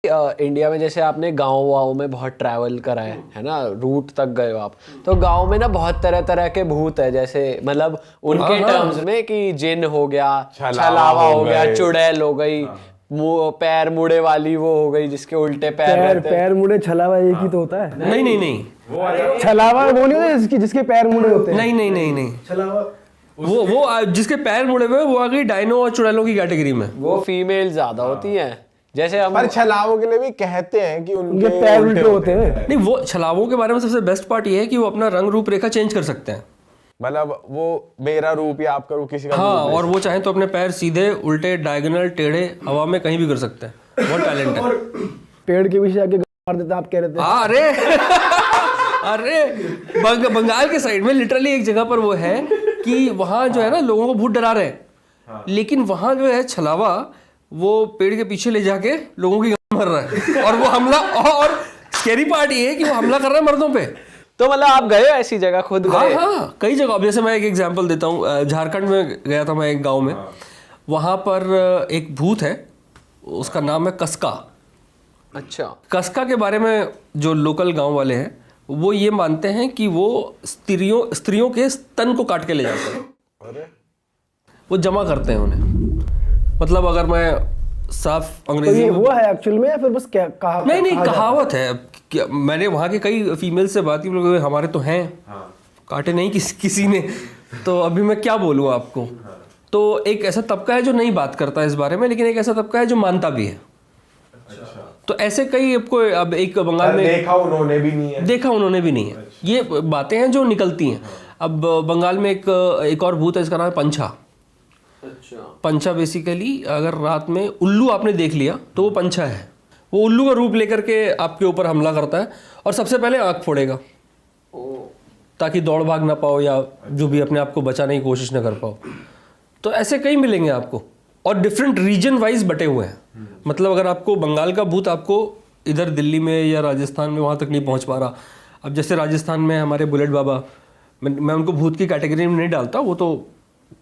India में जैसे आपने गाँव वाँव में बहुत ट्रैवल करा है ना, रूट तक गए हो आप, तो गाँव में ना बहुत तरह तरह के भूत है, जैसे मतलब उनके टर्म्स में कि जिन हो गया, छलावा हो गया, चुड़ैल हो गई, पैर मुड़े वाली वो हो गई जिसके उल्टे पैर रहते हैं। पैर मुड़े छलावा एक ही तो होता है। नहीं नहीं नहीं, छलावा वो नहीं होता जिसके पैर मुड़े होते हैं। नहीं नहीं नहीं नहीं, छलावा वो जिसके पैर मुड़े हुए वो आ गई डायनो और चुड़ैलों की कैटेगरी में। वो फीमेल ज्यादा होती हैं। जैसे हम पर छलावों के लिए भी कहते हैं कि उनके पैर उल्टे होते हैं। नहीं, वो छलावों के बारे में सबसे बेस्ट पार्ट ये है कि वो अपना रंग रूप रेखा चेंज कर सकते हैं। मतलब वो मेरा रूप या आपका रूप किसी का हाँ, और वो चाहे तो अपने पैर सीधे, उल्टे, डायगोनल, टेढ़े, हवा में कहीं भी कर सकते हैं। बहुत टैलेंट है। पेड़ के पीछे जाके मार देते हैं, आप कह रहे थे। हाँ, अरे बंगाल के साइड में लिटरली एक जगह पर वो है कि वहाँ जो है ना लोगों को भूत डरा रहे हैं, लेकिन वहाँ जो है छलावा वो पेड़ के पीछे ले जाके लोगों की मर रहा है और वो हमला, और स्कैरी पार्ट ये है कि वो हमला कर रहा है मर्दों पे। तो मतलब आप गए ऐसी जगह, खुद गए? हाँ, कई जगह। अब जैसे मैं एक एग्जांपल देता हूँ, झारखंड में गया था मैं एक गांव में। वहाँ पर एक भूत है, उसका नाम है कसका। अच्छा। कसका के बारे में जो लोकल गांव वाले हैं वो ये मानते हैं कि वो स्त्रियों के स्तन को काट के ले जाते हैं। वो जमा करते हैं उन्हें। मतलब अगर मैं साफ अंग्रेजी तो ये हुआ है एक्चुअल में या फिर बस क्या कहा? नहीं, कहावत है। मैंने वहाँ के कई फीमेल से बात की, हमारे तो हैं, काटे नहीं किसी ने। तो अभी मैं क्या बोलूँ आपको। तो एक ऐसा तबका है जो नहीं बात करता इस बारे में, लेकिन एक ऐसा तबका है जो मानता भी है। तो ऐसे कई आपको, अब एक बंगाल में देखा उन्होंने भी नहीं है। ये बातें हैं जो निकलती हैं। अब बंगाल में एक और भूत है, इसका नाम है पंछा। अच्छा। पंछा बेसिकली अगर रात में उल्लू आपने देख लिया तो वो पंछा है। वो उल्लू का रूप लेकर के आपके ऊपर हमला करता है और सबसे पहले आँख फोड़ेगा ताकि दौड़ भाग ना पाओ या जो भी अपने आप को बचाने की कोशिश ना कर पाओ। तो ऐसे कई मिलेंगे आपको, और डिफरेंट रीजन वाइज बटे हुए हैं। मतलब अगर आपको बंगाल का भूत आपको इधर दिल्ली में या राजस्थान में वहाँ तक नहीं पहुँच पा रहा। अब जैसे राजस्थान में हमारे बुलेट बाबा, मैं उनको भूत की कैटेगरी में नहीं डालता, वो तो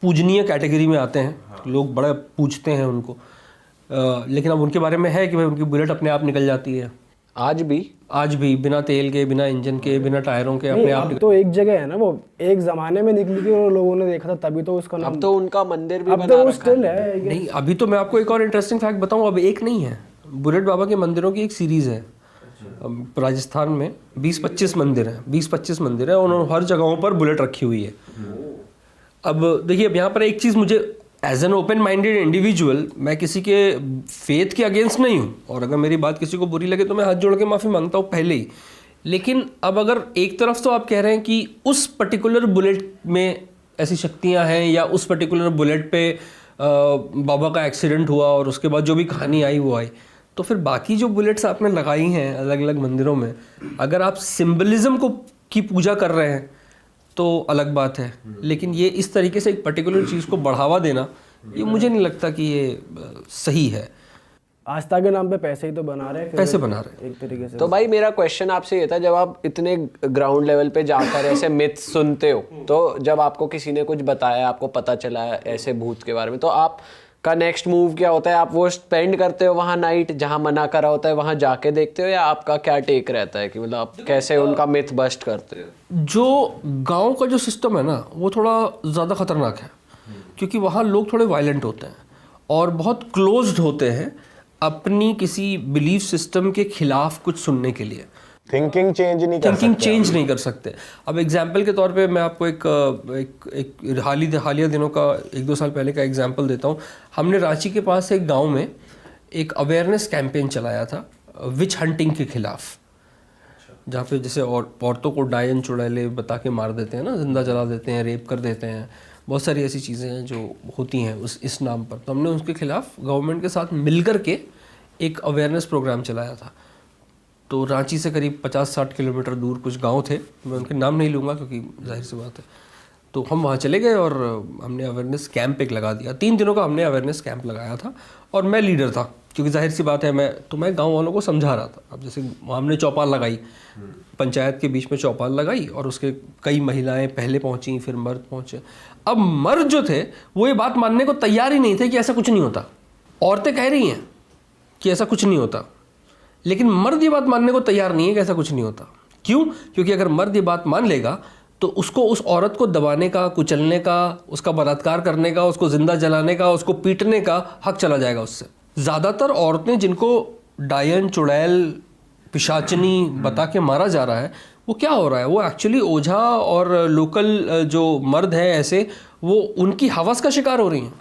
पूजनीय कैटेगरी में आते हैं। लोग बड़ा पूजते हैं उनको। लेकिन अब उनके बारे में है कि भाई उनकी बुलेट अपने आप निकल जाती है। आज भी बिना तेल के, बिना इंजन के, बिना टायरों के अपने आप। तो एक जगह है ना, वो एक जमाने में निकली थी और लोगों ने देखा था, तभी तो उसका नाम। अब तो उनका मंदिर भी अब तो वो स्टिल है। नहीं, अभी तो मैं आपको एक और इंटरेस्टिंग फैक्ट बताऊं। अब एक नहीं है, बुलेट बाबा के मंदिरों की एक सीरीज है। राजस्थान में 20-25 मंदिर हैं, 20-25 मंदिर है, उन्होंने हर जगहों पर बुलेट रखी हुई है। अब देखिए, अब यहाँ पर एक चीज़, मुझे as an open minded individual, मैं किसी के फेथ के अगेंस्ट नहीं हूँ, और अगर मेरी बात किसी को बुरी लगे तो मैं हाथ जोड़ के माफ़ी मांगता हूँ पहले ही। लेकिन अब अगर एक तरफ तो आप कह रहे हैं कि उस पर्टिकुलर बुलेट में ऐसी शक्तियाँ हैं, या उस पर्टिकुलर बुलेट पे बाबा का एक्सीडेंट हुआ और उसके बाद जो भी कहानी आई वो आई, तो फिर बाकी जो बुलेट्स आपने लगाई हैं अलग अलग मंदिरों में, अगर आप सिंबलिज्म की पूजा कर रहे हैं तो अलग बात है। लेकिन ये इस तरीके से एक पर्टिकुलर चीज़ को बढ़ावा देना, ये मुझे नहीं लगता कि ये सही है। आस्था के नाम पे पैसे ही तो बना रहे हैं, पैसे बना रहे हैं एक तरीके से। तो भाई मेरा क्वेश्चन आपसे ये था, जब आप इतने ग्राउंड लेवल पे जाकर ऐसे मिथ्स सुनते हो, तो जब आपको किसी ने कुछ बताया, आपको पता चला ऐसे भूत के बारे में, तो आपका नेक्स्ट मूव क्या होता है? आप वो स्पेंड करते हो वहाँ नाइट जहाँ मना करा होता है, वहाँ जाके देखते हो, या आपका क्या टेक रहता है कि मतलब आप कैसे उनका मिथ बस्ट करते हो? जो गांव का जो सिस्टम है ना, वो थोड़ा ज़्यादा खतरनाक है, क्योंकि वहाँ लोग थोड़े वायलेंट होते हैं और बहुत क्लोज्ड होते हैं अपनी किसी बिलीफ सिस्टम के खिलाफ कुछ सुनने के लिए। थिंकिंग चेंज नहीं कर सकते। अब एग्जाम्पल के तौर पे मैं आपको एक हालिया दिनों का 1-2 साल पहले का एग्जाम्पल देता हूँ। हमने रांची के पास एक गांव में एक अवेयरनेस कैंपेन चलाया था विच हंटिंग के खिलाफ, जहाँ पे जैसे औरतों को डायन चुड़ैले बता के मार देते हैं ना, जिंदा जला देते हैं, रेप कर देते हैं, बहुत सारी ऐसी चीज़ें हैं जो होती हैं इस नाम पर। तो हमने उसके खिलाफ गवर्नमेंट के साथ मिलकर के एक अवेयरनेस प्रोग्राम चलाया था। तो रांची से करीब 50-60 किलोमीटर दूर कुछ गांव थे, मैं उनके नाम नहीं लूँगा क्योंकि जाहिर सी बात है। तो हम वहाँ चले गए और हमने अवेयरनेस कैंप एक लगा दिया। 3 दिनों का हमने अवेयरनेस कैंप लगाया था और मैं लीडर था, क्योंकि जाहिर सी बात है मैं गांव वालों को समझा रहा था। अब जैसे हमने चौपाल लगाई, पंचायत के बीच में चौपाल लगाई, और उसके कई महिलाएं पहले पहुंची, फिर मर्द पहुंचे। अब मर्द जो थे वो ये बात मानने को तैयार ही नहीं थे कि ऐसा कुछ नहीं होता। औरतें कह रही हैं कि ऐसा कुछ नहीं होता, लेकिन मर्द ये बात मानने को तैयार नहीं है कि ऐसा कुछ नहीं होता। क्यों? क्योंकि अगर मर्द ये बात मान लेगा तो उसको उस औरत को दबाने का, कुचलने का, उसका बलात्कार करने का, उसको जिंदा जलाने का, उसको पीटने का हक चला जाएगा उससे। ज़्यादातर औरतें जिनको डायन, चुड़ैल, पिशाचनी बता के मारा जा रहा है, वो क्या हो रहा है, वो एक्चुअली ओझा और लोकल जो मर्द हैं ऐसे, वो उनकी हवस का शिकार हो रही हैं।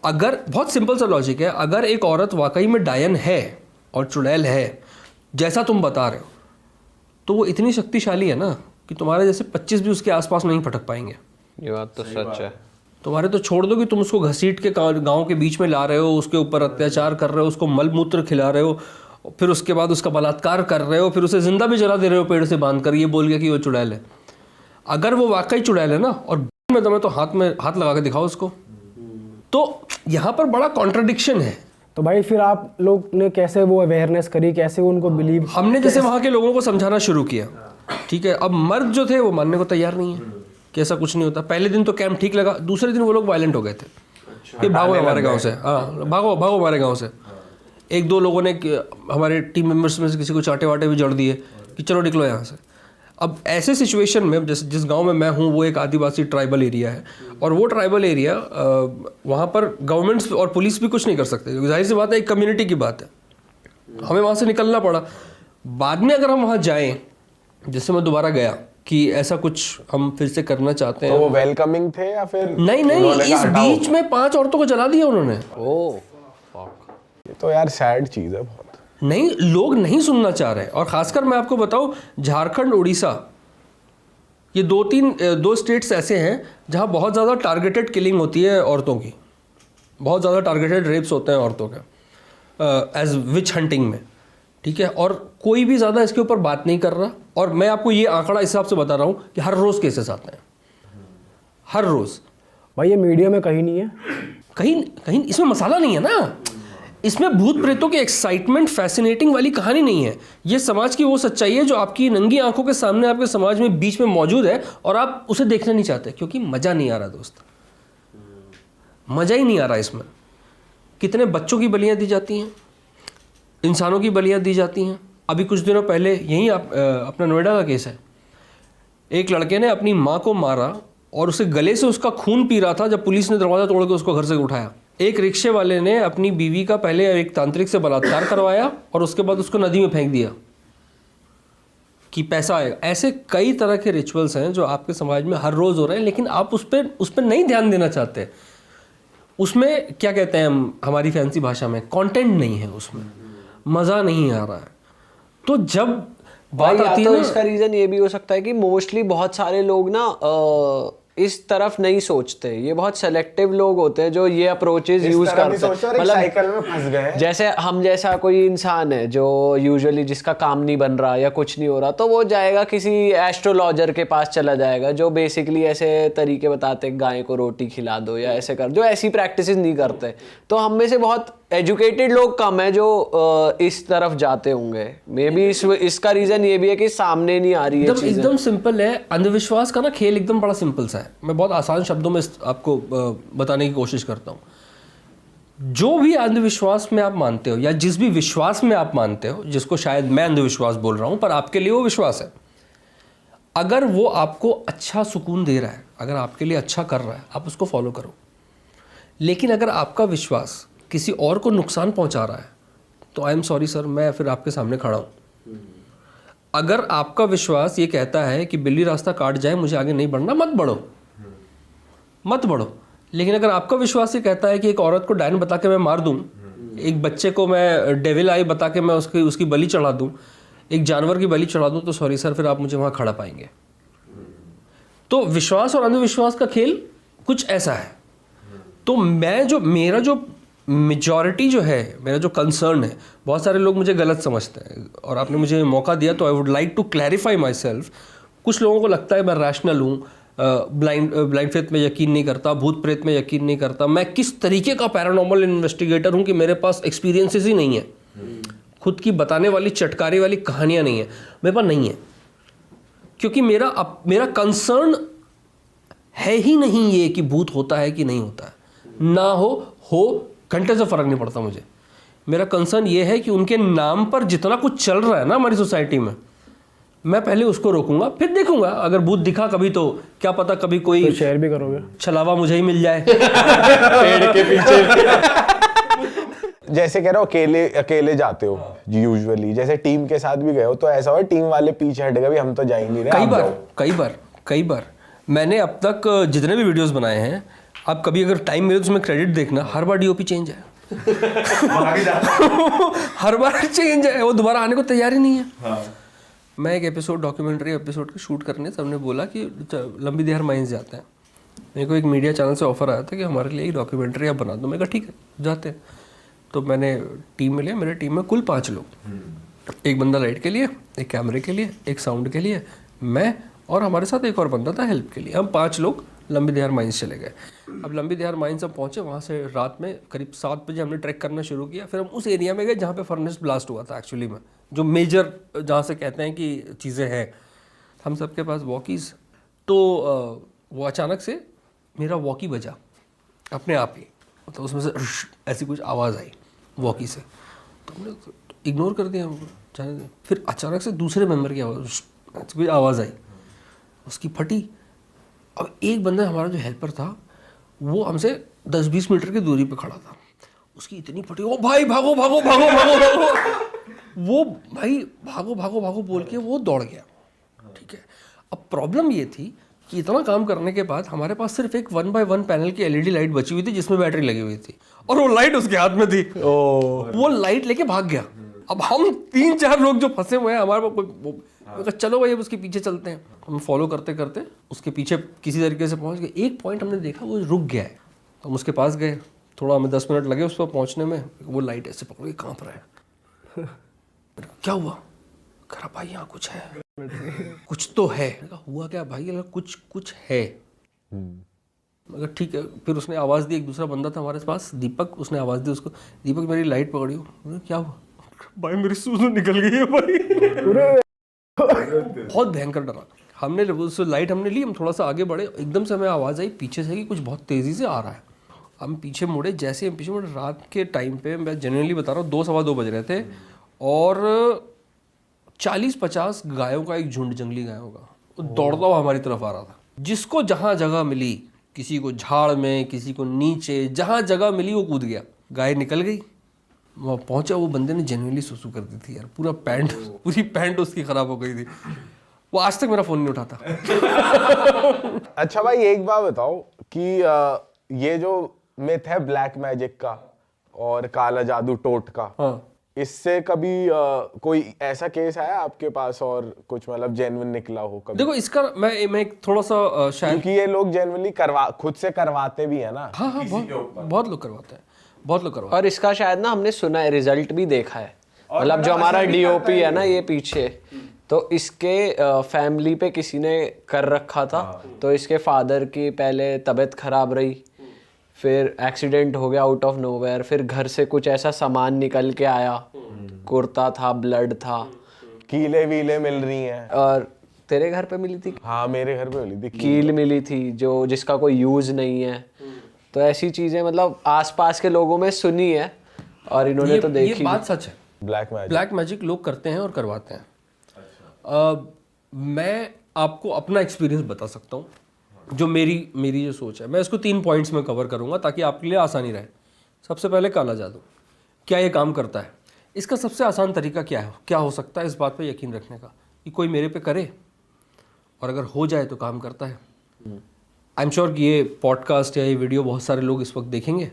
अगर बहुत सिंपल सा लॉजिक है, अगर एक औरत वाकई में डायन है और चुड़ैल है जैसा तुम बता रहे हो, तो वो इतनी शक्तिशाली है ना कि तुम्हारे जैसे 25 भी उसके आसपास नहीं फटक पाएंगे। ये बात तो सच है। तुम्हारे तो छोड़ दो कि तुम उसको घसीट के गांव के बीच में ला रहे हो, उसके ऊपर अत्याचार कर रहे हो, उसको मल मूत्र खिला रहे हो, फिर उसके बाद उसका बलात्कार कर रहे हो, फिर उसे जिंदा भी जला दे रहे हो पेड़ से बांध कर, ये बोल के कि वो चुड़ैल है। अगर वो वाकई चुड़ैल है ना, और में तुम्हें तो हाथ लगा के दिखाओ उसको। तो यहाँ पर बड़ा कॉन्ट्रडिक्शन है। तो भाई फिर आप लोग ने कैसे वो अवेयरनेस करी, कैसे उनको बिलीव? हमने जैसे वहाँ के लोगों को समझाना शुरू किया, ठीक है। अब मर्द जो थे वो मानने को तैयार नहीं है कि ऐसा कुछ नहीं होता। पहले दिन तो कैंप ठीक लगा, दूसरे दिन वो लोग वायलेंट हो गए थे कि भागो हमारे गांव से, हाँ भागो हमारे गांव से। एक दो लोगों ने हमारे टीम मेंबर्स में से किसी को चाटे वाटे भी जड़ दिए कि चलो निकलो यहाँ से। अब ऐसे सिचुएशन में जिस गांव में मैं हूँ वो एक आदिवासी ट्राइबल एरिया है, और वो ट्राइबल एरिया वहाँ पर गवर्नमेंट्स और पुलिस भी कुछ नहीं कर सकते, क्योंकि जाहिर सी बात है एक कम्युनिटी की बात है। हमें वहाँ से निकलना पड़ा। बाद में अगर हम वहाँ जाएँ, जैसे मैं दोबारा गया कि ऐसा कुछ हम फिर से करना चाहते हैं, तो वो वेलकमिंग थे या फिर नहीं, इस बीच में 5 औरतों को जला दिया उन्होंने। ओह ये तो यार सैड चीज है बहुत। नहीं, लोग नहीं सुनना चाह रहे। और खासकर मैं आपको बताऊं, झारखंड, उड़ीसा, ये 2 स्टेट्स ऐसे हैं जहां बहुत ज़्यादा टारगेटेड किलिंग होती है औरतों की, बहुत ज़्यादा टारगेटेड रेप्स होते हैं औरतों के एज विच हंटिंग में, ठीक है। और कोई भी ज़्यादा इसके ऊपर बात नहीं कर रहा। और मैं आपको ये आंकड़ा इस हिसाब से बता रहा हूँ कि हर रोज़ केसेस आते हैं, हर रोज़। भाई ये मीडिया में कहीं नहीं है, कहीं इसमें मसाला नहीं है ना। इसमें भूत प्रेतों की एक्साइटमेंट, फैसिनेटिंग वाली कहानी नहीं है। ये समाज की वो सच्चाई है जो आपकी नंगी आंखों के सामने आपके समाज में बीच में मौजूद है, और आप उसे देखना नहीं चाहते क्योंकि मज़ा नहीं आ रहा दोस्त, मज़ा ही नहीं आ रहा इसमें। कितने बच्चों की बलियां दी जाती हैं, इंसानों की बलियां दी जाती हैं। अभी कुछ दिनों पहले यहीं अपना नोएडा का केस है, एक लड़के ने अपनी माँ को मारा और उसे गले से उसका खून पी रहा था जब पुलिस ने दरवाज़ा तोड़ के उसको घर से उठाया। एक रिक्शे वाले ने अपनी बीवी का पहले एक तांत्रिक से बलात्कार करवाया और उसके बाद उसको नदी में फेंक दिया कि पैसा आएगा। ऐसे कई तरह के रिचुअल्स हैं जो आपके समाज में हर रोज़ हो रहे हैं, लेकिन आप उस पर नहीं ध्यान देना चाहते। उसमें क्या कहते हैं हम हमारी फैंसी भाषा में, कंटेंट नहीं है, उसमें मज़ा नहीं आ रहा है। तो जब बात आती है, इसका रीजन ये भी हो सकता है कि मोस्टली बहुत सारे लोग ना इस तरफ नहीं सोचते। ये बहुत सेलेक्टिव लोग होते हैं जो ये अप्रोचेस यूज करते हैं, मतलब साइकिल में फंस गए हैं। जैसे हम जैसा कोई इंसान है जो यूजुअली जिसका काम नहीं बन रहा या कुछ नहीं हो रहा, तो वो जाएगा किसी एस्ट्रोलॉजर के पास चला जाएगा जो बेसिकली ऐसे तरीके बताते गाय को रोटी खिला दो या ऐसे कर, जो ऐसी प्रैक्टिस नहीं करते। तो हम में से बहुत एजुकेटेड लोग कम है जो इस तरफ जाते होंगे। मे बी इसका रीजन ये भी है कि सामने नहीं आ रही है चीजें। एकदम सिंपल है। अंधविश्वास का ना खेल एकदम बड़ा सिंपल सा है। मैं बहुत आसान शब्दों में आपको बताने की कोशिश करता हूँ। जो भी अंधविश्वास में आप मानते हो या जिस भी विश्वास में आप मानते हो, जिसको शायद मैं अंधविश्वास बोल रहा हूँ पर आपके लिए वो विश्वास है, अगर वो आपको अच्छा सुकून दे रहा है, अगर आपके लिए अच्छा कर रहा है, आप उसको फॉलो करो। लेकिन अगर आपका विश्वास किसी और को नुकसान पहुंचा रहा है तो आई एम सॉरी सर, मैं फिर आपके सामने खड़ा हूं। अगर आपका विश्वास ये कहता है कि बिल्ली रास्ता काट जाए, मुझे आगे नहीं बढ़ना, मत बढ़ो। लेकिन अगर आपका विश्वास ये कहता है कि एक औरत को डायन बता के मैं मार दूं, एक बच्चे को मैं डेविल आई बता के मैं उसकी बलि चढ़ा दूं, एक जानवर की बलि चढ़ा दूं, तो सॉरी सर, फिर आप मुझे वहां खड़ा पाएंगे। तो विश्वास और अंधविश्वास का खेल कुछ ऐसा है। तो मेरा जो मेजॉरिटी जो है, मेरा जो कंसर्न है, बहुत सारे लोग मुझे गलत समझते हैं और आपने मुझे मौका दिया तो I would like to clarify myself. कुछ लोगों को लगता है मैं रैशनल हूँ, ब्लाइंड फेथ में यकीन नहीं करता, भूत प्रेत में यकीन नहीं करता, मैं किस तरीके का पैरानॉर्मल इन्वेस्टिगेटर हूँ कि मेरे पास एक्सपीरियंसेस ही नहीं है, खुद की बताने वाली चटकारी वाली कहानियाँ नहीं है, मेरे पास नहीं है। क्योंकि मेरा कंसर्न है ही नहीं ये कि भूत होता है कि नहीं होता है। ना हो घंटे से फ़र्क नहीं पड़ता मुझे। मेरा कंसर्न ये है कि उनके नाम पर जितना कुछ चल रहा है ना हमारी सोसाइटी में, मैं पहले उसको रोकूंगा, फिर देखूंगा अगर भूत दिखा कभी तो क्या पता कभी कोई तो शेयर भी करोगे? छलावा मुझे ही मिल जाए पेड़ के पीछे। जैसे कह रहे हो अकेले अकेले जाते हो यूजुअली, जैसे टीम के साथ भी गए हो तो ऐसा हो टीम वाले पीछे हट गए, भी हम तो जा ही नहीं रहे, कई बार मैंने अब तक जितने भी वीडियोस बनाए हैं, आप कभी अगर टाइम मिले तो उसमें क्रेडिट देखना, हर बार डीओपी चेंज है हर बार चेंज है, वो दोबारा आने को तैयार ही नहीं है। मैं एक एपिसोड डॉक्यूमेंट्री एपिसोड की शूट करने, सबने बोला कि लंबी देहार माइंस जाते हैं। मेरे को एक मीडिया चैनल से ऑफर आया था कि हमारे लिए एक डॉक्यूमेंट्री आप बना दो। मैं कहा ठीक है जाते हैं। तो मैंने टीम में लिया, मेरे टीम में कुल 5 लोग, एक बंदा लाइट के लिए, एक कैमरे के लिए, एक साउंड के लिए, मैं और हमारे साथ एक और बंदा था हेल्प के लिए। हम 5 लोग लंबी देहार माइंस चले गए। अब लंबी देहार माइंस हम पहुँचे, वहाँ से रात में करीब 7 बजे हमने ट्रैक करना शुरू किया। फिर हम उस एरिया में गए जहाँ पे फर्नेस ब्लास्ट हुआ था एक्चुअली में, जो मेजर जहाँ से कहते हैं कि चीज़ें हैं। हम सबके पास वॉकीज़, तो वो अचानक से मेरा वॉकी बजा अपने आप ही, मतलब उसमें से ऐसी कुछ आवाज़ आई वॉकी से, तो हमने इग्नोर कर दिया हमको जाने दिया। फिर अचानक से दूसरे मेंबर की आवाज़, कोई आवाज़ आई, उसकी फटी। अब एक बंदा हमारा जो हेल्पर था वो हमसे 10-20 मीटर की दूरी पे खड़ा था, उसकी इतनी फटी, ओ भाई भागो भागो भागो भागो भागो, वो भाई भागो भागो भागो बोल के वो दौड़ गया। ठीक है, अब प्रॉब्लम ये थी कि इतना काम करने के बाद हमारे पास सिर्फ एक 1x1 पैनल की एलईडी लाइट बची हुई थी जिसमें बैटरी लगी हुई थी, और वो लाइट उसके हाथ में थी। वो लाइट लेके भाग गया। अब हम 3-4 लोग जो फंसे हुए हैं, हमारे पास चलो भाई अब उसके पीछे चलते हैं। हम फॉलो करते करते उसके पीछे किसी तरीके से पहुंच गए। एक पॉइंट हमने देखा वो रुक गया है, तो हम उसके पास गए। थोड़ा हमें 10 मिनट लगे उस पर पहुंचने में। वो लाइट ऐसे पकड़ के कांप रहा है। क्या हुआ? कहा भाई यहाँ कुछ है, कुछ तो है। हुआ क्या भाई? अगर कुछ है। मगर ठीक है। फिर उसने आवाज़ दी, एक दूसरा बंदा था हमारे पास, दीपक, उसने आवाज़ दी उसको, दीपक मेरी लाइट पकड़ी हो। क्या हुआ? भाई मेरी सूजन निकल गई है भाई। बहुत भयंकर डरा। हमने उस लाइट हमने ली, हम थोड़ा सा आगे बढ़े, एकदम से हमें आवाज़ आई पीछे से कि कुछ बहुत तेज़ी से आ रहा है। हम पीछे मुड़े, जैसे हम पीछे मुड़े, रात के टाइम पे मैं जेन्युइनली बता रहा हूँ 2-2:15 बज रहे थे, और 40-50 गायों का एक झुंड, जंगली गायों का, वो दौड़ता हुआ हमारी तरफ आ रहा था। जिसको जहाँ जगह मिली, किसी को झाड़ में, किसी को नीचे, जहाँ जगह मिली वो कूद गया। गाय निकल गई, वहाँ पहुँचा, वो बंदे ने जेन्युइनली सुसु कर दी थी यार, पूरी पैंट उसकी ख़राब हो गई थी। वो आज तक मेरा फ़ोन नहीं उठाता। अच्छा भाई एक बात बताओ कि ये जो मिथ है ब्लैक मैजिक का और काला जादू टोट का, हाँ, इससे कभी कोई ऐसा केस आया आपके पास और कुछ मतलब जेन्युइन निकला हो कभी? देखो इसका मैं थोड़ा सा शायद, क्योंकि ये लोग जेन्युइनली खुद से करवाते भी है ना। हाँ बहुत लोग करवाते हैं, बहुत लोग करवाते हैं। और इसका शायद ना हमने सुना है, रिजल्ट भी देखा है। मतलब जो हमारा डीओपी है ना ये पीछे, तो इसके फैमिली पे किसी ने कर रखा था। तो इसके फादर की पहले तबीयत खराब रही, फिर एक्सीडेंट हो गया आउट ऑफ नोवेयर, फिर घर से कुछ ऐसा सामान निकल के आया, कुर्ता था, ब्लड था, कीले वीले मिल रही हैं। और तेरे घर पे मिली थी? हाँ मेरे घर पे मिली थी कील मिली थी जिसका कोई यूज नहीं है। तो ऐसी चीजें मतलब आसपास के लोगों में सुनी है, और इन्होंने तो देखी। ये बात सच है, ब्लैक मैजिक लोग करते हैं और करवाते हैं। मैं आपको अपना एक्सपीरियंस बता सकता हूँ, जो मेरी जो सोच है। मैं इसको 3 पॉइंट्स में कवर करूँगा ताकि आपके लिए आसानी रहे। सबसे पहले काला जादू, क्या ये काम करता है? इसका सबसे आसान तरीका क्या हो सकता है इस बात पे यकीन रखने का कि कोई मेरे पे करे, और अगर हो जाए तो काम करता है। आई एम श्योर कि ये पॉडकास्ट या ये वीडियो बहुत सारे लोग इस वक्त देखेंगे,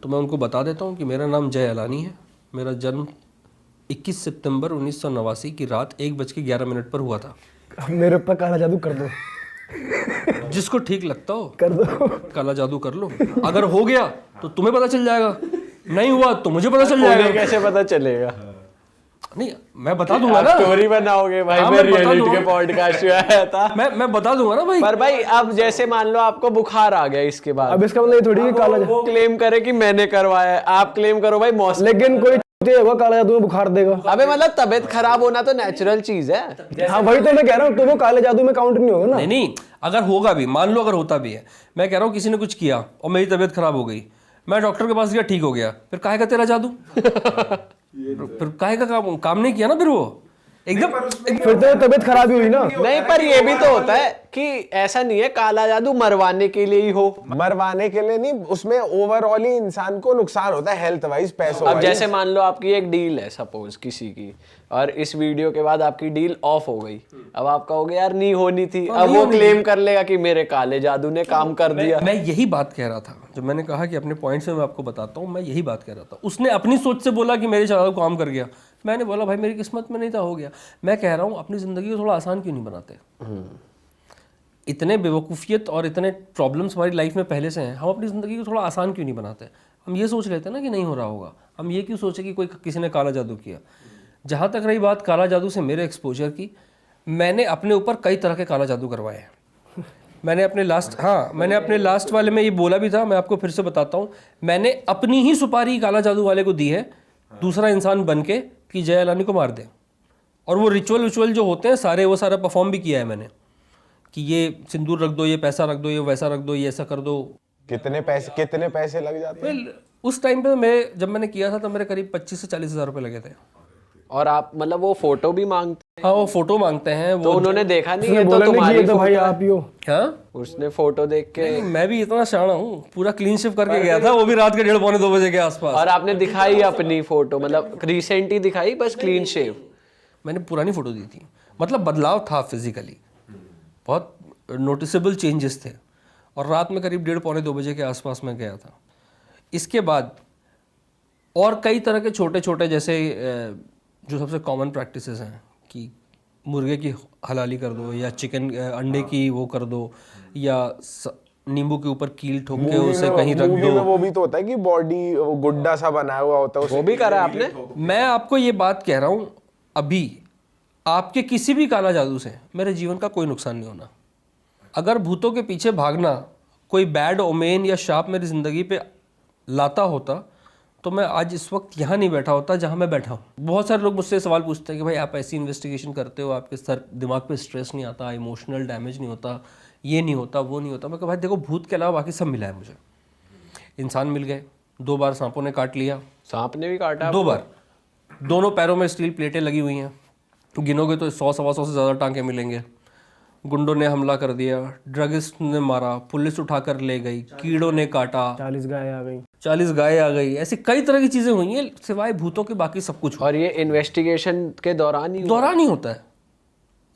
तो मैं उनको बता देता हूँ कि मेरा नाम जय अलानी है। मेरा जन्म 21 सितंबर 1989 की रात 1:11 पर हुआ था। मेरे ऊपर काला जादू कर दो, जिसको ठीक लगता हो कर दो, काला जादू कर लो। अगर हो गया तो तुम्हें पता चल जाएगा, नहीं हुआ तो मुझे पता चल जाएगा। कैसे पता चलेगा? नहीं, मैं बता दूंगा ना। स्टोरी बनाओगे भाई? हाँ, मैं मैं बता रियलिटी के दूंगा। पॉडकास्ट में आया था। मैं बता दूंगा ना भाई। पर भाई अब जैसे मान लो आपको बुखार आ गया, इसके बाद अब इसका मतलब ये थोड़ी कि काला जादू, वो क्लेम करे कि मैंने करवाया है, आप क्लेम करो भाई मौसम। लेकिन कोई होगा काला जादू में बुखार देगा। अबे मतलब तबीयत खराब होना तो नेचुरल चीज है। हाँ वही तो मैं कह रहा हूँ, तो वो काले जादू में काउंट नहीं होगा ना। नहीं, अगर होगा भी, मान लो अगर होता भी है, मैं कह रहा हूँ किसी ने कुछ किया और मेरी तबीयत खराब हो गई, मैं डॉक्टर के पास गया, ठीक हो गया, फिर काहे का तेरा जादू? फिर काहे का काम नहीं किया ना फिर वो एकदम फिर तो तबीयत खराब ही हुई ना। नहीं, पर ये भी तो होता है कि ऐसा नहीं है काला जादू मरवाने के लिए ही हो। मरवाने के लिए नहीं, उसमें ओवरऑल ही इंसान को नुकसान होता है हेल्थ वाइज, पैसों अब वाइज। जैसे मान लो आपकी एक डील है सपोज किसी की, और इस वीडियो के बाद आपकी डील ऑफ हो गई, अब आप कहोगे यार नहीं होनी थी, अब वो क्लेम कर लेगा कि मेरे काले जादू ने काम कर दिया। मैं यही बात कह रहा था, जब मैंने कहा कि अपने पॉइंट से मैं आपको बताता हूँ, मैं यही बात कह रहा था। उसने अपनी सोच से बोला कि मेरे जादू काम कर गया, मैंने बोला भाई मेरी किस्मत में नहीं था, हो गया। मैं कह रहा हूँ अपनी ज़िंदगी को थोड़ा आसान क्यों नहीं बनाते? इतने बेवकूफ़ियत और इतने प्रॉब्लम्स हमारी लाइफ में पहले से हैं, हम अपनी ज़िंदगी को थोड़ा आसान क्यों नहीं बनाते? हम ये सोच लेते हैं ना कि नहीं हो रहा होगा, हम ये क्यों सोचे कि कोई किसी ने काला जादू किया। जहाँ तक रही बात काला जादू से मेरे एक्सपोजर की, मैंने अपने ऊपर कई तरह के काला जादू करवाए हैं। मैंने अपने लास्ट वाले में ये बोला भी था, मैं आपको फिर से बताता हूँ। मैंने अपनी ही सुपारी काला जादू वाले को दी है, दूसरा इंसान बन के, कि जय अलानी को मार दे। और वो रिचुअल जो होते हैं सारे, वो सारा परफॉर्म भी किया है मैंने, कि ये सिंदूर रख दो, ये पैसा रख दो, ये वैसा रख दो, ये ऐसा कर दो। कितने पैसे लग जाते हैं? उस टाइम पे जब मैंने किया था तो मेरे करीब 25 से 40 हज़ार रुपये लगे थे। और आप मतलब वो फोटो भी मांगते हाँ, वो फोटो मांगते हैं। तो वो उन्होंने देखा नहीं है तो बोला नहीं कि तुम्हारी ये तो भाई फोटो है। आप ही हो। हाँ, उसने फोटो देख के नहीं, मैं भी इतना शाना हूँ, पूरा क्लीन शेव करके गया था, वो भी रात के 1:30-2 बजे के आसपास। और आपने दिखाई अपनी फोटो, मतलब रिसेंट ही दिखाई, बस क्लीन शेव। मैंने पुरानी फोटो दी थी, मतलब बदलाव था फिजिकली, बहुत नोटिसेबल चेंजेस थे। और रात में करीब 1:30-2 बजे के आसपास मैं गया था। इसके बाद और कई तरह के छोटे छोटे, जैसे जो सबसे कॉमन प्रैक्टिसेस हैं कि मुर्गे की हलाली कर दो, या चिकन अंडे की वो कर दो, या नींबू के ऊपर कील ठोक के उसे कहीं रख मूवी में दो। वो भी तो होता है कि बॉडी गुड्डा सा बनाया हुआ होता है, वो भी करा आपने? मैं आपको ये बात कह रहा हूँ, अभी आपके किसी भी काला जादू से मेरे जीवन का कोई नुकसान नहीं होना। अगर भूतों के पीछे भागना कोई बैड ओमेन या शाप मेरी ज़िंदगी पे लाता होता तो मैं आज इस वक्त यहाँ नहीं बैठा होता जहाँ मैं बैठा हूँ। बहुत सारे लोग मुझसे सवाल पूछते हैं कि भाई आप ऐसी इन्वेस्टिगेशन करते हो, आपके सर दिमाग पे स्ट्रेस नहीं आता, इमोशनल डैमेज नहीं होता, ये नहीं होता, वो नहीं होता। मैं कहा भाई देखो, भूत के अलावा बाकी सब मिला है मुझे। इंसान मिल गए, 2 बार सांपों ने काट लिया, सांप ने भी काटा? 2 बार। दोनों पैरों में स्टील प्लेटें लगी हुई हैं, गिनोगे तो 100-125 से ज़्यादा टांके मिलेंगे। गुंडों ने हमला कर दिया, ड्रगिस्ट ने मारा, पुलिस उठाकर ले गई, कीड़ों ने काटा, 40 गाय आ गई, 40 गाय आ गई, ऐसी कई तरह की चीज़ें हुई हैं सिवाय भूतों के, बाकी सब कुछ और ये इन्वेस्टिगेशन के दौरान ही हुआ? दौरान ही होता है,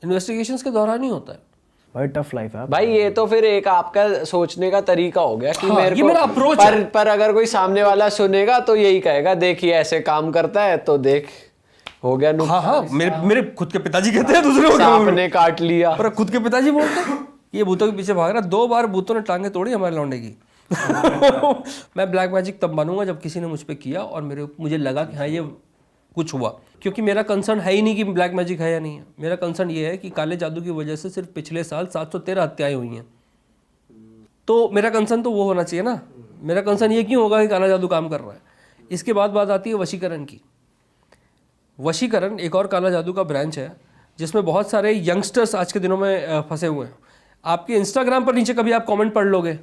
इन्वेस्टिगेशंस के दौरान ही होता है। भाई टफ लाइफ है। भाई ये तो फिर एक आपका सोचने का तरीका हो गया कि हाँ, मेरे ये को मेरा approach पर अगर कोई सामने वाला सुनेगा तो यही कहेगा देखिए ऐसे काम करता है, तो देख हो गया हाँ हाँ, मेरे खुद के पिताजी कहते हैं दूसरे को, सांप ने काट लिया। और खुद के पिताजी बोलते हैं ये भूतों के पीछे भाग रहा। 2 बार भूतों ने टांगे तोड़ी हमारे लौंडे की। मैं ब्लैक मैजिक तब मानूंगा जब किसी ने मुझ पे किया और मुझे लगा कि हाँ ये कुछ हुआ, क्योंकि मेरा कंसर्न है ही नहीं कि ब्लैक मैजिक है या नहीं है। मेरा कंसर्न ये है कि काले जादू की वजह से सिर्फ पिछले साल 713 हत्याएं हुई हैं, तो मेरा कंसर्न तो वो होना चाहिए ना। मेरा कंसर्न ये क्यों होगा कि काला जादू काम कर रहा है। इसके बाद बात आती है वशीकरण की। वशीकरण एक और काला जादू का ब्रांच है जिसमें बहुत सारे यंगस्टर्स आज के दिनों में फंसे हुए हैं। आपके इंस्टाग्राम पर नीचे कभी आप कमेंट पढ़ लोगे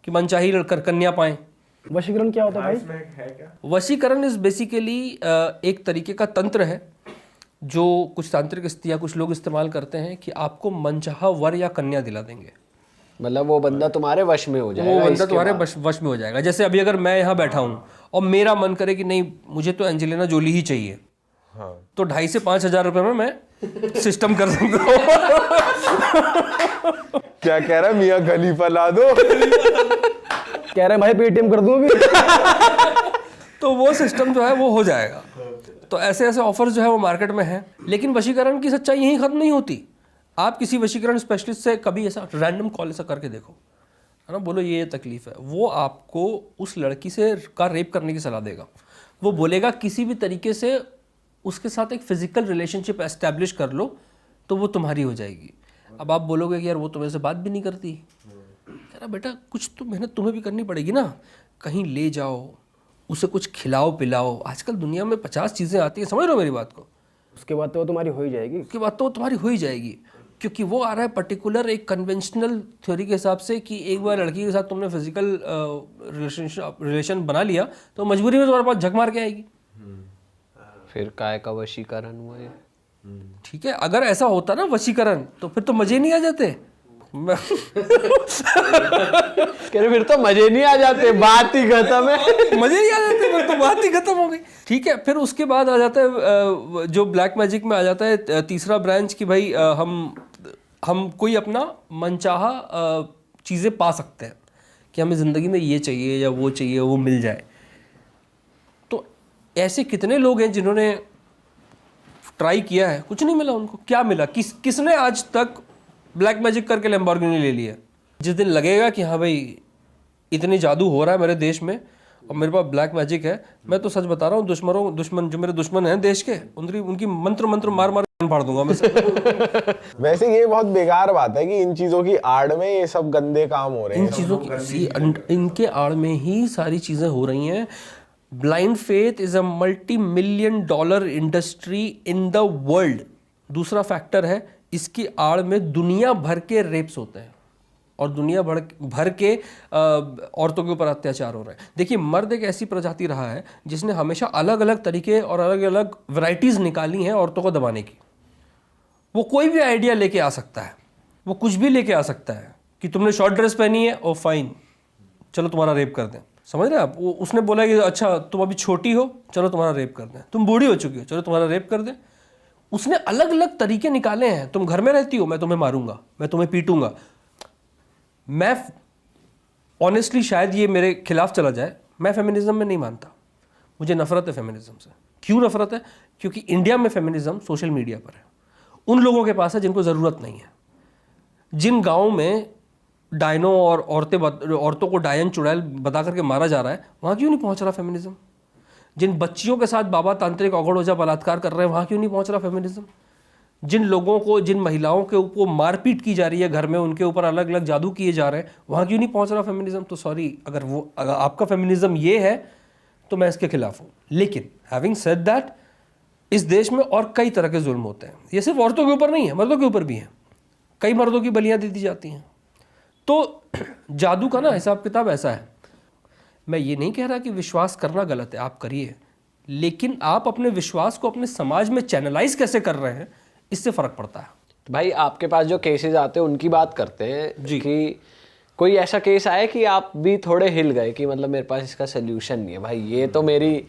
कि मनचाही कन्या पाएं। वशीकरण क्या होता है भाई? वशीकरण इज बेसिकली एक तरीके का तंत्र है जो कुछ तांत्रिक स्त्रियाँ, कुछ लोग इस्तेमाल करते हैं कि आपको मनचाहा वर या कन्या दिला देंगे। मतलब वो बंदा तुम्हारे वश में हो जाएगा, वो बंदा इसके तुम्हारे बाद। वश में हो जाएगा। जैसे अभी अगर मैं यहाँ बैठा हूँ और मेरा मन करे कि नहीं मुझे तो एंजेलिना जोली ही चाहिए, हाँ। तो 2,500 से 5,000 रुपये में मैं सिस्टम कर सकता हूँ। क्या कह रहा है, मियां खलीफा ला दो। कह रहे हैं भाई पेटीएम कर दूं अभी। तो वो सिस्टम जो है वो हो जाएगा। तो ऐसे ऐसे ऑफर्स जो है वो मार्केट में हैं। लेकिन वशीकरण की सच्चाई यहीं ख़त्म नहीं होती। आप किसी वशीकरण स्पेशलिस्ट से कभी ऐसा रैंडम कॉल ऐसा करके देखो, है ना, बोलो ये तकलीफ है, वो आपको उस लड़की से का रेप करने की सलाह देगा। वो बोलेगा किसी भी तरीके से उसके साथ एक फिजिकल रिलेशनशिप एस्टैब्लिश कर लो तो वो तुम्हारी हो जाएगी। अब आप बोलोगे कि यार वो तो मेरे से बात भी नहीं करती। कह रहा बेटा कुछ तो मेहनत तुम्हें भी करनी पड़ेगी ना, कहीं ले जाओ, उसे कुछ खिलाओ पिलाओ। आजकल दुनिया में 50 चीज़ें आती हैं, समझ लो मेरी बात को। उसके बाद तो वो तुम्हारी हो ही जाएगी। उसके बाद तो वो तुम्हारी हो ही जाएगी। क्योंकि वो आ रहा है पर्टिकुलर एक कन्वेंशनल थ्योरी के हिसाब से कि एक बार लड़की के साथ तुमने फिजिकल रिलेशन बना लिया तो मजबूरी में तुम्हारे पास झक मार के आएगी। फिर काय का वशीकरण हुआ ये। ठीक है, अगर ऐसा होता ना वशीकरण तो फिर तो मजे नहीं आ जाते। कह रहे फिर तो मजे नहीं आ जाते, बात ही खत्म है। मजे नहीं आ जाते, फिर तो बात ही खत्म हो गई। ठीक है, फिर उसके बाद आ जाता है जो ब्लैक मैजिक में आ जाता है तीसरा ब्रांच कि भाई हम कोई अपना मनचाहा चीज़ें पा सकते हैं कि हमें ज़िंदगी में ये चाहिए या वो चाहिए, वो मिल जाए। तो ऐसे कितने लोग हैं जिन्होंने ट्राई किया है, कुछ नहीं मिला उनको। क्या मिला? किसने आज तक ब्लैक मैजिक करके लैम्बोर्गिनी ले लिया? जिस दिन लगेगा कि हाँ भाई इतनी जादू हो रहा है मेरे देश में और मेरे पास ब्लैक मैजिक है, मैं तो सच बता रहा हूँ, दुश्मन जो मेरे दुश्मन हैं देश के, उनकी मंत्र मार फाड़ दूंगा मैं। वैसे ये बहुत बेकार बात है कि इन चीजों की आड़ में ये सब गंदे काम हो रहे हैं। इन चीज़ों की इनके आड़ में ही सारी चीज़ें हो रही हैं। Blind faith is a $multi-million industry in the world. दूसरा फैक्टर है, इसकी आड़ में दुनिया भर के रेप्स होते हैं और दुनिया भर के औरतों के ऊपर अत्याचार हो रहे हैं। देखिए, मर्द एक ऐसी प्रजाति रहा है जिसने हमेशा अलग अलग तरीके और अलग अलग वैरायटीज़ निकाली हैं औरतों को दबाने की। वो कोई भी आइडिया लेके आ सकता है, वो कुछ भी लेके आ सकता है कि तुमने शॉर्ट ड्रेस पहनी है, ओ फाइन, चलो तुम्हारा रेप कर दें। समझ रहे हैं आप? उसने बोला कि अच्छा तुम अभी छोटी हो, चलो तुम्हारा रेप कर दें। तुम बूढ़ी हो चुकी हो, चलो तुम्हारा रेप कर दें। उसने अलग अलग तरीके निकाले हैं। तुम घर में रहती हो, मैं तुम्हें मारूंगा, मैं तुम्हें पीटूंगा। मैं ऑनेस्टली शायद ये मेरे खिलाफ चला जाए, मैं फेमिनिज्म में नहीं मानता। मुझे नफरत है फेमिनिज्म से। क्यों नफरत है? क्योंकि इंडिया में फेमिनिज्म सोशल मीडिया पर है, उन लोगों के पास है जिनको ज़रूरत नहीं है। जिन गाँव में डायनो और औरतों को डायन चुड़ैल बता करके मारा जा रहा है, वहाँ क्यों नहीं पहुँच रहा फेमिनिज्म? जिन बच्चियों के साथ बाबा तांत्रिक अगड़ोजा बलात्कार कर रहे हैं, वहाँ क्यों नहीं पहुँच रहा फेमिनिज्म? जिन लोगों को, जिन महिलाओं के ऊपर मारपीट की जा रही है घर में, उनके ऊपर अलग अलग जादू किए जा रहे हैं, वहाँ क्यों नहीं पहुँच रहा फेमिनिज्म? तो सॉरी, अगर आपका फेमिनिज्म ये है तो मैं इसके खिलाफ हूँ। लेकिन हैविंग सेड दैट, इस देश में और कई तरह के जुल्म होते हैं। ये सिर्फ औरतों के ऊपर नहीं है, मर्दों के ऊपर भी है। कई मर्दों की बलियाँ दे दी जाती हैं। तो जादू का ना हिसाब किताब ऐसा है। मैं ये नहीं कह रहा कि विश्वास करना गलत है, आप करिए, लेकिन आप अपने विश्वास को अपने समाज में चैनलाइज कैसे कर रहे हैं, इससे फ़र्क पड़ता है। तो भाई आपके पास जो केसेस आते हैं उनकी बात करते हैं जी। कि कोई ऐसा केस आए कि आप भी थोड़े हिल गए कि मतलब मेरे पास इसका सोल्यूशन नहीं है भाई, ये तो मेरी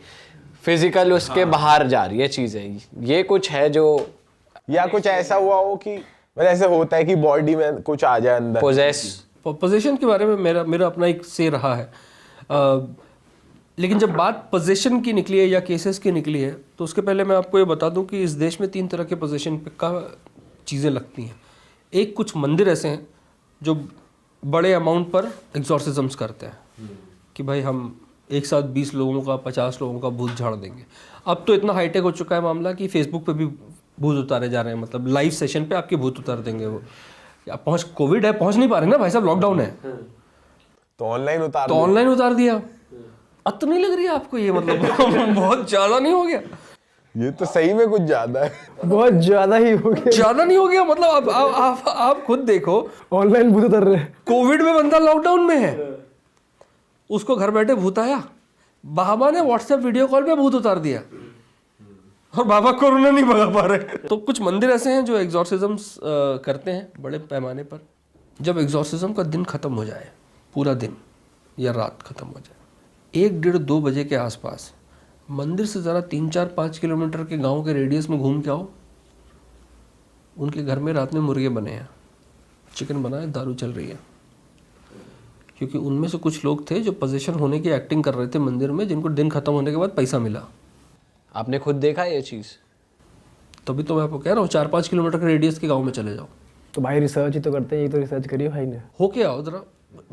फिजिकल उसके बाहर जा रही है चीज़ें, ये कुछ है जो, या कुछ ऐसा हुआ हो कि मतलब ऐसे होता है कि बॉडी में कुछ आ जाए अंदर। पोजेशन के बारे में मेरा अपना एक से रहा है। लेकिन जब बात पोजेशन की निकली है या केसेस की निकली है, तो उसके पहले मैं आपको ये बता दूं कि इस देश में 3 तरह के पोजेशन का चीज़ें लगती हैं। एक, कुछ मंदिर ऐसे हैं जो बड़े अमाउंट पर एग्जॉर्सिज्म्स करते हैं कि भाई हम एक साथ 20 लोगों का, 50 लोगों का भूत झाड़ देंगे। अब तो इतना हाईटेक हो चुका है मामला कि फेसबुक पे भी भूत उतारे जा रहे हैं, मतलब लाइव सेशन पे आपके भूत उतार देंगे वो। कोविड है, पहुंच नहीं पा रहे ना भाई साहब, लॉकडाउन है, तो ऑनलाइन उतार दिया। अब तो नहीं लग रही है आपको ये मतलब बहुत ज्यादा नहीं हो गया? ये तो सही में कुछ ज्यादा है, बहुत ज्यादा ही हो गया। ज्यादा नहीं हो गया मतलब आप खुद देखो, ऑनलाइन भूत उतर रहे हैं। कोविड में बंदा लॉकडाउन में है, उसको घर बैठे भूत आया, बाबा ने व्हाट्सएप वीडियो कॉल पे भूत उतार दिया और बाबा कोरोना नहीं भगा पा रहे। तो कुछ मंदिर ऐसे हैं जो एग्जॉर्सिज्म्स करते हैं बड़े पैमाने पर। जब एग्जॉर्सिज्म का दिन खत्म हो जाए, पूरा दिन या रात खत्म हो जाए, 1, 1:30, 2 बजे के आसपास मंदिर से ज़रा 3, 4, 5 किलोमीटर के गांव के रेडियस में घूम के आओ, उनके घर में रात में मुर्गे बने हैं, चिकन बना है, दारू चल रही है। क्योंकि उनमें से कुछ लोग थे जो पोजीशन होने की एक्टिंग कर रहे थे मंदिर में, जिनको दिन खत्म होने के बाद पैसा मिला। आपने खुद देखा ये चीज़? तभी तो मैं आपको कह रहा हूँ 4-5 किलोमीटर के रेडियस के गाँव में चले जाओ। तो भाई रिसर्च ही तो करते हैं, ये तो रिसर्च करिए भाई ने। हो क्या उधर?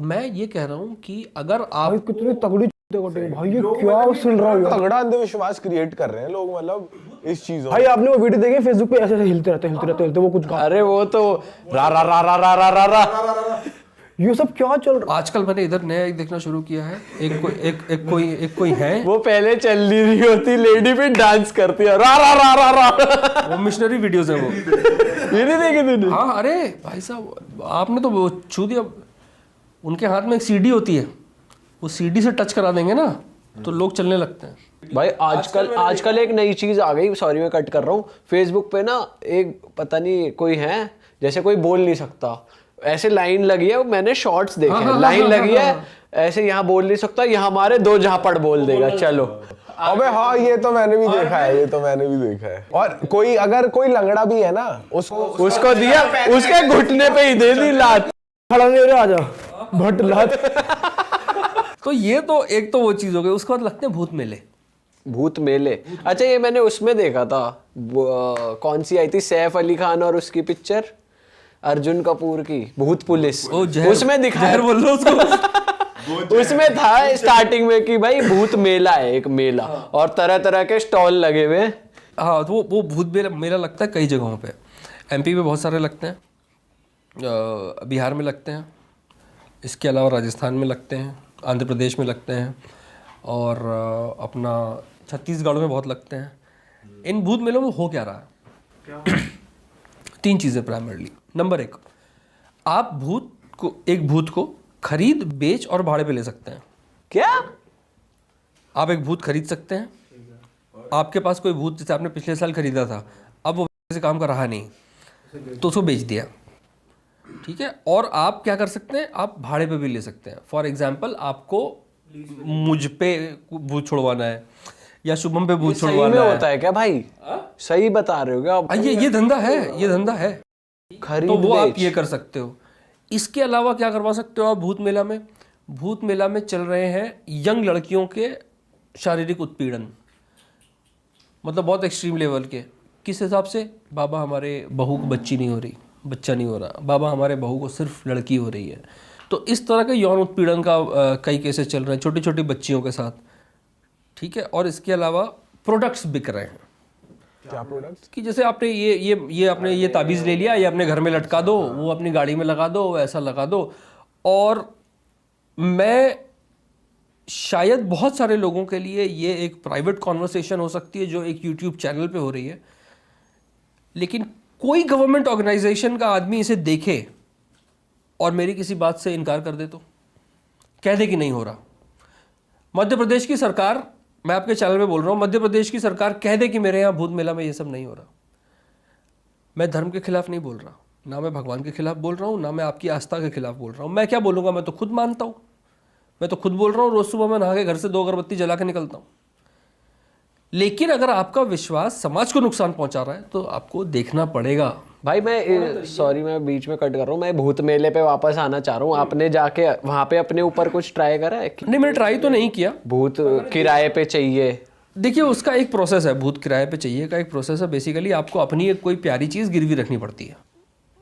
मैं ये कह रहा हूँ कि अगर आप कितनी तगड़ी भाई, ये क्या सुन रहा हूँ, तगड़ा अंधविश्वास क्रिएट कर रहे हैं लोग, मतलब इस चीजों। भाई आपने वो वीडियो देखे फेसबुक पे, ऐसे हिलते रहते वो कुछ, अरे वो तो रा रा रा रा रा रा रा रा, ये सब क्या चल रहा? आजकल मैंने इधर नया एक देखना शुरू किया है, एक कोई है, वो पहले चल नहीं रही होती लेडी पे डांस करती है, रा रा रा रा रा, वो मिशनरी वीडियोस हैं वो। ये नहीं देखे तूने? हाँ अरे भाई साहब आपने तो वो छू दिया। उनके हाथ में एक सीडी होती है, वो सीडी से टच करा देंगे ना तो लोग चलने लगते हैं। भाई आजकल एक नई चीज आ गई, सॉरी मैं कट कर रहा हूँ, फेसबुक पे ना एक पता नहीं कोई है, जैसे कोई बोल नहीं सकता, ऐसे लाइन लगी है, मैंने शॉर्ट्स देखे हैं, लाइन लगी है ऐसे, यहाँ बोल नहीं सकता, यहाँ हमारे दो झापड़ बोल देगा, चलो। अबे हाँ ये तो मैंने भी देखा है, ये तो मैंने भी देखा है। और कोई अगर कोई लंगड़ा भी है ना उसको दिया, उसके घुटने पे ही दे दी लात। खड़ा नहीं हो रहा, आ जा भट लात। तो ये तो एक तो वो चीज़ हो गई। उसके बाद लगते हैं भूत मेले। भूत मेले, अच्छा ये मैंने उसमें देखा था, कौन सी आई थी, सैफ अली खान और उसकी पिक्चर, अर्जुन कपूर की, भूत पुलिस, उसमें दिखाया, बोल रहा उसको उसमें था स्टार्टिंग में कि भाई भूत मेला है, एक मेला, और तरह तरह के स्टॉल लगे हुए हैं। हाँ तो वो भूत मेला लगता है कई जगहों पे। एमपी में बहुत सारे लगते हैं, बिहार में लगते हैं, इसके अलावा राजस्थान में लगते हैं, आंध्र प्रदेश में लगते हैं, और अपना छत्तीसगढ़ में बहुत लगते हैं। इन भूत मेलों में हो क्या रहा है? 3 चीज़ें प्राइमरली। नंबर 1, आप एक भूत को खरीद, बेच और भाड़े पे ले सकते हैं। क्या? आप एक भूत खरीद सकते हैं, आपके पास कोई भूत जैसे आपने पिछले साल खरीदा था, अब वो वैसे काम का रहा नहीं तो उसको बेच दिया, ठीक है। और आप क्या कर सकते हैं, आप भाड़े पे भी ले सकते हैं। फॉर एग्जाम्पल आपको मुझ पे भूत छुड़वाना है या शुभम पे भूत सही में छुड़वाना होता है क्या भाई? सही बता रहे हो क्या आप? ये धंधा है, ये धंधा है। खरीद तो वो आप बेच। ये कर सकते हो। इसके अलावा क्या करवा सकते हो आप भूत मेला में? भूत मेला में चल रहे हैं यंग लड़कियों के शारीरिक उत्पीड़न, मतलब बहुत एक्सट्रीम लेवल के। किस हिसाब से? बाबा हमारे बहू को बच्चा नहीं हो रहा, बाबा हमारे बहू को सिर्फ लड़की हो रही है। तो इस तरह के यौन उत्पीड़न का कई केसेस चल रहे हैं छोटी छोटी बच्चियों के साथ, ठीक है। और इसके अलावा प्रोडक्ट्स बिक रहे हैं। क्या प्रोडक्ट्स? कि जैसे आपने ये आपने ये ताबीज़ ले लिया, ये अपने घर में लटका दो, वो अपनी गाड़ी में लगा दो, ऐसा लगा दो। और मैं शायद बहुत सारे लोगों के लिए ये एक प्राइवेट कॉन्वर्सेशन हो सकती है जो एक यूट्यूब चैनल पे हो रही है, लेकिन कोई गवर्नमेंट ऑर्गेनाइजेशन का आदमी इसे देखे और मेरी किसी बात से इनकार कर दे, तो कह दे कि नहीं हो रहा। मध्य प्रदेश की सरकार, मैं आपके चैनल में बोल रहा हूँ, मध्य प्रदेश की सरकार कह दे कि मेरे यहाँ भूत मेला में ये सब नहीं हो रहा। मैं धर्म के खिलाफ नहीं बोल रहा, ना मैं भगवान के खिलाफ बोल रहा हूँ, ना मैं आपकी आस्था के खिलाफ बोल रहा हूँ। मैं क्या बोलूँगा, मैं तो खुद मानता हूँ, मैं तो खुद बोल रहा हूँ, रोज़ सुबह मैं नहा के घर से 2 अगरबत्ती जला के निकलता हूँ। लेकिन अगर आपका विश्वास समाज को नुकसान पहुँचा रहा है तो आपको देखना पड़ेगा। भाई मैं सॉरी मैं बीच में कट कर रहा हूँ, मैं भूत मेले पे वापस आना चाह रहा हूँ। आपने जाके वहाँ पे अपने ऊपर कुछ ट्राई करा है? नहीं, मैंने ट्राई तो नहीं किया। भूत किराए पे चाहिए, देखिए उसका एक प्रोसेस है, भूत किराए पे चाहिए का एक प्रोसेस है। बेसिकली आपको अपनी एक कोई प्यारी चीज़ गिरवी रखनी पड़ती है।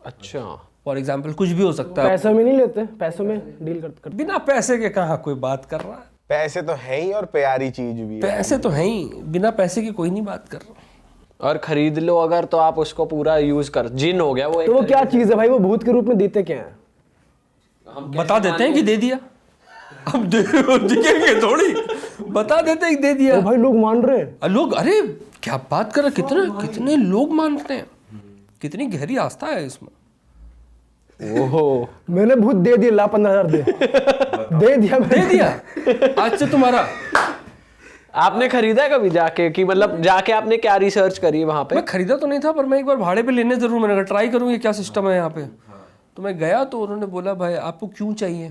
अच्छा, फॉर एग्जाम्पल कुछ भी हो सकता है। पैसों में नहीं लेते, पैसों में डील करते। बिना पैसे के कहाँ कोई बात कर रहा है? पैसे तो है ही और प्यारी चीज भी है। पैसे तो हैं ही, बिना पैसे की कोई नहीं बात कर रहा। और खरीद लो अगर तो आप उसको पूरा यूज कर, जिन हो गया वो। तो वो क्या चीज है भाई, वो भूत के रूप में देते क्या है? हम बता देते हैं कि दे दिया, अब दिखेंगे थोड़ी, बता देते हैं कि दे दिया। तो भाई लोग मान रहे हैं। लोग, अरे क्या बात कर रहे, कितने लोग मानते हैं, कितनी गहरी आस्था है इसमें। ओहो, मैंने भूत दे दिया, ला 15,000 दे दिया। आज से तुम्हारा। आपने खरीदा है कभी जाके, कि मतलब जाके आपने क्या रिसर्च करी वहाँ पे? मैं खरीदा तो नहीं था, पर मैं एक बार भाड़े पे लेने जरूर, मैंने कहा ट्राई करूँ ये क्या सिस्टम है यहाँ पे। तो मैं गया तो उन्होंने बोला भाई आपको क्यों चाहिए?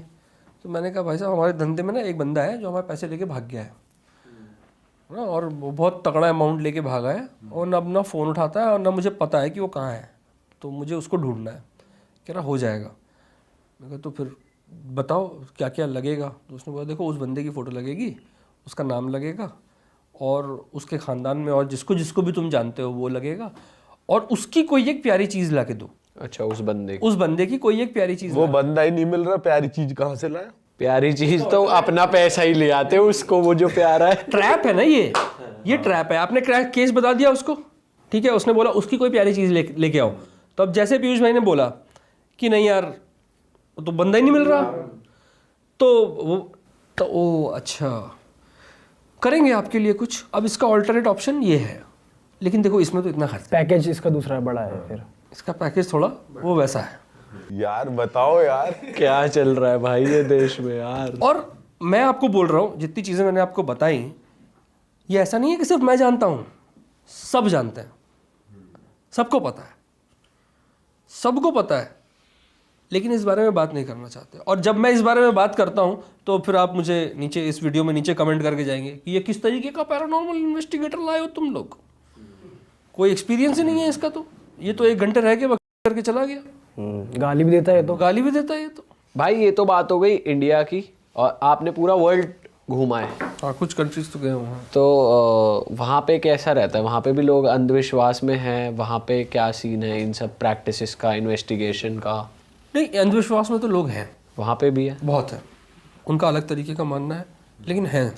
तो मैंने कहा भाई साहब हमारे धंधे में ना एक बंदा है जो हमारे पैसे लेके भाग गया है ना, और वो बहुत तगड़ा अमाउंट लेके भागा है, और ना अपना फ़ोन उठाता है और ना मुझे पता है कि वो कहाँ है, तो मुझे उसको ढूंढना है। कह रहा हो जाएगा। मैं कहा तो फिर बताओ क्या क्या लगेगा? तो उसने बोला देखो उस बंदे की फ़ोटो लगेगी, उसका नाम लगेगा, और उसके ख़ानदान में और जिसको जिसको भी तुम जानते हो वो लगेगा, और उसकी कोई एक प्यारी चीज़ ला के दो। अच्छा, उस बंदे की कोई एक प्यारी चीज़। वो बंदा ही नहीं मिल रहा, प्यारी चीज कहाँ से लाया? प्यारी चीज तो अपना पैसा ही ले आते हो उसको, वो जो प्यारा है। ट्रैप है ना ये ट्रैप है। आपने केस बता दिया उसको, ठीक है, उसने बोला उसकी कोई प्यारी चीज़ लेके आओ। तो अब जैसे पीयूष भाई ने बोला कि नहीं यार तो बंदा ही नहीं मिल रहा, तो ओ अच्छा करेंगे आपके लिए कुछ। अब इसका ऑल्टरनेट ऑप्शन ये है, लेकिन देखो इसमें तो इतना खर्चा। पैकेज इसका दूसरा बड़ा है फिर। इसका पैकेज थोड़ा वो वैसा है। यार बताओ यार। क्या चल रहा है भाई ये देश में यार। और मैं आपको बोल रहा हूँ, जितनी चीज़ें मैंने आपको बताई, ये ऐसा नहीं है कि सिर्फ मैं जानता हूँ, सब जानते हैं, सबको पता है, सबको पता है, लेकिन इस बारे में बात नहीं करना चाहते। और जब मैं इस बारे में बात करता हूँ तो फिर आप मुझे नीचे इस वीडियो में नीचे कमेंट करके जाएंगे कि ये किस तरीके का पैरानॉर्मल इन्वेस्टिगेटर लाए हो तुम लोग, कोई एक्सपीरियंस ही नहीं है इसका। तो ये तो 1 घंटे रह के करके चला गया, गाली भी देता है तो। गाली भी देता है ये तो। भाई ये तो बात हो गई इंडिया की, और आपने पूरा वर्ल्ड घूमा है, हाँ, कुछ कंट्रीज तो गए हुए हैं। तो वहाँ पे कैसा रहता है? वहाँ पे भी लोग अंधविश्वास में हैं? वहाँ पे क्या सीन है इन सब प्रैक्टिसेस का, इन्वेस्टिगेशन का? नहीं, अंधविश्वास में तो लोग हैं, वहाँ पे भी है, बहुत है, उनका अलग तरीके का मानना है, लेकिन हैं।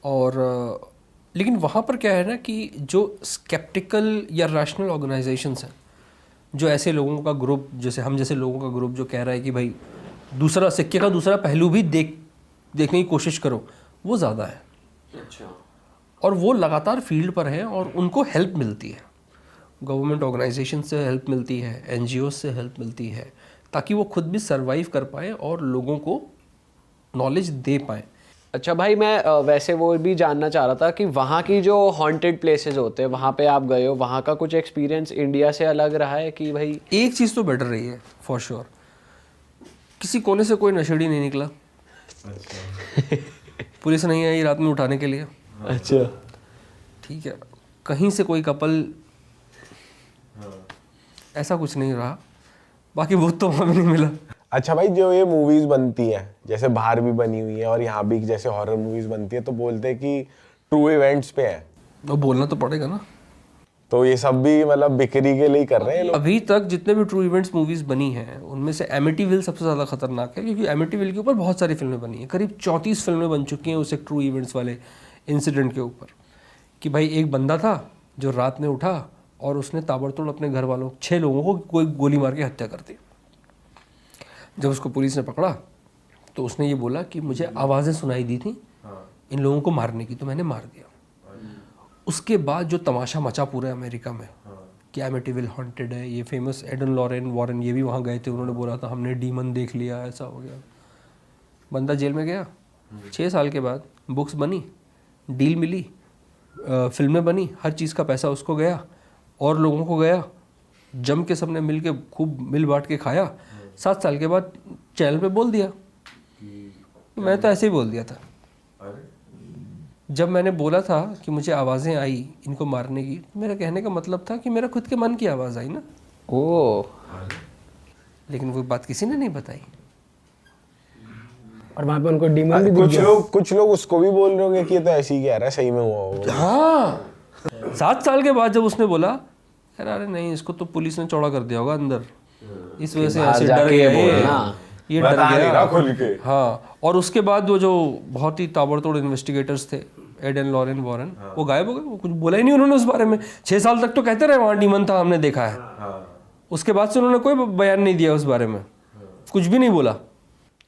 और लेकिन वहाँ पर क्या है ना कि जो स्केप्टिकल या रैशनल ऑर्गेनाइजेशंस हैं, जो ऐसे लोगों का ग्रुप, जैसे हम जैसे लोगों का ग्रुप जो कह रहा है कि भाई दूसरा सिक्के का दूसरा पहलू भी देखने की कोशिश करो, वो ज़्यादा है। अच्छा। और वो लगातार फील्ड पर हैं और उनको हेल्प मिलती है, गवर्नमेंट ऑर्गेनाइजेशन से हेल्प मिलती है, NGOs से हेल्प मिलती है, ताकि वो खुद भी सरवाइव कर पाए और लोगों को नॉलेज दे पाए। अच्छा भाई, मैं वैसे वो भी जानना चाह रहा था कि वहाँ की जो हॉन्टेड प्लेसेस होते हैं, वहाँ पे आप गए हो, वहाँ का कुछ एक्सपीरियंस इंडिया से अलग रहा है कि भाई? एक चीज़ तो बेटर रही है फॉर श्योर, किसी कोने से कोई नशेड़ी नहीं निकला। पुलिस नहीं आई रात में उठाने के लिए। अच्छा। ठीक है, कहीं से कोई कपल, ऐसा कुछ नहीं रहा। बाकी भूत तो वहाँ भी नहीं मिला। अच्छा भाई, जो ये मूवीज बनती हैं, जैसे बाहर भी बनी हुई है और यहाँ भी जैसे हॉरर मूवीज बनती है, तो बोलते हैं कि ट्रू इवेंट्स पे है, तो बोलना तो पड़ेगा ना। तो ये सब भी मतलब बिक्री के लिए ही कर रहे हैं लोग। अभी तक जितने भी ट्रू इवेंट्स मूवीज बनी हैं, उनमें से एमिटीविल सबसे ज़्यादा खतरनाक है, क्योंकि एमिटीविल के ऊपर बहुत सारी फिल्में बनी हैं, करीब 34 फिल्में बन चुकी हैं उस एक ट्रू इवेंट्स वाले इंसिडेंट के ऊपर। कि भाई एक बंदा था जो रात में उठा और उसने ताबड़तोड़ अपने घर वालों 6 लोगों को कोई गोली मार के हत्या कर दी। जब उसको पुलिस ने पकड़ा तो उसने ये बोला कि मुझे आवाज़ें सुनाई दी थी इन लोगों को मारने की, तो मैंने मार दिया। उसके बाद जो तमाशा मचा पूरे अमेरिका में कि एमिटीविल हॉन्टेड है, ये फेमस एडन वॉरेन ये भी वहाँ गए थे, उन्होंने बोला था हमने डीमन देख लिया, ऐसा हो गया। बंदा जेल में गया, 6 साल के बाद बुक्स बनी, डील मिली, फिल्में बनी, हर चीज़ का पैसा उसको गया और लोगों को गया, जम के सबने मिल के खूब मिल बांट के खाया। 7 साल के बाद चैनल पे बोल दिया, मैं तो ऐसे ही बोल दिया था। जब मैंने बोला था कि मुझे आवाज़ें आई इनको मारने की, मेरा कहने का मतलब था कि मेरा खुद के मन की आवाज़ आई ना। ओह। लेकिन वो बात किसी ने नहीं बताई। और वहाँ पे उनको डीमन भी दिख गया। कुछ लोग उसको भी बोल रहे होंगे कि ये तो ऐसे ही कह रहा है, सही में हुआ होगा। हाँ, 7 साल के बाद जब उसने बोला, अरे नहीं, इसको तो पुलिस ने चौड़ा कर दिया होगा अंदर, इस वजह से ऐसे डर गया ये डर गया खुल के। हाँ, और उसके बाद वो जो बहुत ही ताबड़तोड़ इन्वेस्टिगेटर्स थे, एडन वॉरेन, वो गायब हो गए, वो कुछ बोला ही नहीं उन्होंने उस बारे में। 6 साल तक तो कहते रहे वहाँ डीमन था, हमने देखा है। उसके बाद से उन्होंने कोई बयान नहीं दिया उस बारे में, कुछ भी नहीं बोला।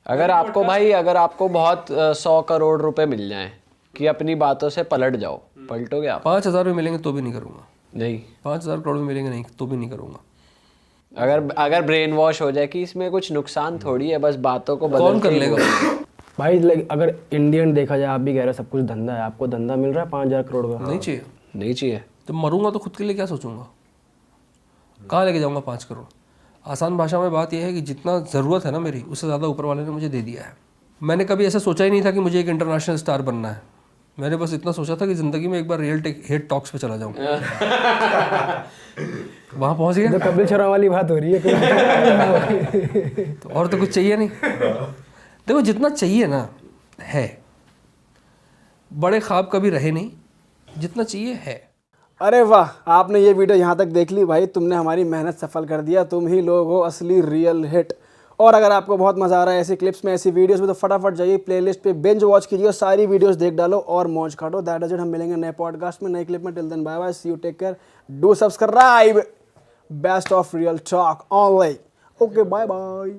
अगर आपको भाई, अगर आपको बहुत 100 करोड़ रुपए मिल जाएं कि अपनी बातों से पलट जाओ, पलटोगे आप? 5,000 में मिलेंगे तो भी नहीं करूँगा। नहीं। 5,000 करोड़ में मिलेंगे नहीं तो भी नहीं करूँगा। अगर ब्रेन वॉश हो जाए कि इसमें कुछ नुकसान थोड़ी है, बस बातों को कौन बदल कर लेगा? भाई अगर इंडियन देखा जाए, आप भी कह रहे हो सब कुछ धंधा है, आपको धंधा मिल रहा है 5,000 करोड़ का? नहीं चाहिए। नहीं चाहिए। जब मरूंगा तो खुद के लिए क्या सोचूंगा, कहाँ लेके जाऊंगा 5 करोड़? आसान भाषा में बात यह है कि जितना ज़रूरत है ना मेरी, उससे ज़्यादा ऊपर वाले ने मुझे दे दिया है। मैंने कभी ऐसा सोचा ही नहीं था कि मुझे एक इंटरनेशनल स्टार बनना है। मैंने बस इतना सोचा था कि ज़िंदगी में एक बार रियल हिट टॉक्स पे चला जाऊँ। वहाँ पहुँच गया। तो कपिल शर्मा वाली बात हो रही है। तो और तो कुछ चाहिए नहीं। देखो, जितना चाहिए ना है, बड़े ख्वाब कभी रहे नहीं, जितना चाहिए है। अरे वाह, आपने ये वीडियो यहाँ तक देख ली भाई, तुमने हमारी मेहनत सफल कर दिया। तुम ही लोग हो असली रियल हिट। और अगर आपको बहुत मज़ा आ रहा है ऐसी क्लिप्स में, ऐसी वीडियोस में, तो फटाफट जाइए प्लेलिस्ट पे बिंज वॉच कीजिए, सारी वीडियोस देख डालो और मौज काटो। That is it. हम मिलेंगे नए पॉडकास्ट में, नए क्लिप में। Till then bye bye, see you, take care, do subscribe. Best of real talk online. Okay, bye bye.